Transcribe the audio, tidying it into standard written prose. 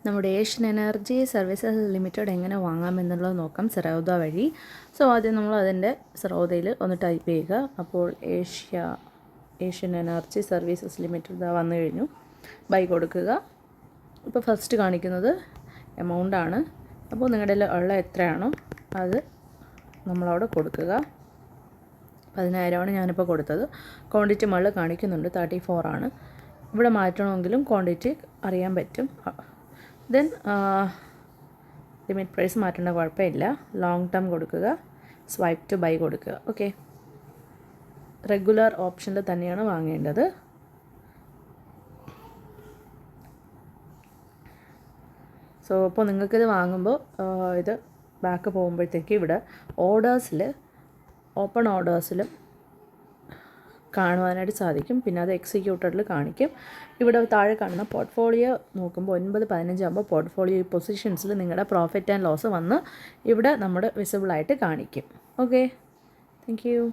നമ്മുടെ Asian energy services limited എങ്ങനെ വാങ്ങാമെന്നുള്ളത് നോക്കാം സെറോദ വഴി. സോ ആദ്യം നമ്മൾ അതിൻ്റെ സെറോദയിൽ ഒന്ന് ടൈപ്പ് ചെയ്യുക. അപ്പോൾ ഏഷ്യൻ എനർജി സർവീസസ് ലിമിറ്റഡ് വന്നു കഴിഞ്ഞു. ബൈ കൊടുക്കുക. ഇപ്പോൾ ഫസ്റ്റ് കാണിക്കുന്നത് എമൗണ്ടാണ്. അപ്പോൾ നിങ്ങളുടെ ഉള്ള എത്രയാണോ അത് നമ്മളവിടെ കൊടുക്കുക. 10,000 ഞാനിപ്പോൾ കൊടുത്തത്. ക്വാണ്ടിറ്റി മുകളിൽ കാണിക്കുന്നുണ്ട് 34 ആണ്. ഇവിടെ മാറ്റണമെങ്കിലും ക്വാണ്ടിറ്റി അറിയാൻ പറ്റും. ദെൻ ലിമിറ്റ് പ്രൈസ് മാറ്റേണ്ട കുഴപ്പമില്ല. ലോങ് ടേം കൊടുക്കുക. സ്വൈപ്പ് ടു ബൈ കൊടുക്കുക. ഓക്കെ, റെഗുലർ ഓപ്ഷനിൽ തന്നെയാണ് വാങ്ങേണ്ടത്. സോ ഇപ്പോൾ നിങ്ങൾക്കിത് വാങ്ങുമ്പോൾ ഇത് ബാക്ക് പോകുമ്പോഴത്തേക്ക് ഇവിടെ ഓർഡേഴ്സിൽ ഓപ്പൺ ഓർഡേഴ്സിലും കാണുവാനായിട്ട് സാധിക്കും. പിന്നെ അത് എക്സിക്യൂട്ടഡിൽ കാണിക്കും. ഇവിടെ താഴെ കാണുന്ന പോർട്ട്ഫോളിയോ നോക്കുമ്പോൾ 9-15 ആകുമ്പോൾ പോർട്ട്ഫോളിയോ പൊസിഷൻസിൽ നിങ്ങളുടെ പ്രോഫിറ്റ് ആൻഡ് ലോസ് വന്ന് ഇവിടെ നമ്മുടെ വിസിബിളായിട്ട് കാണിക്കും. Okay, thank you.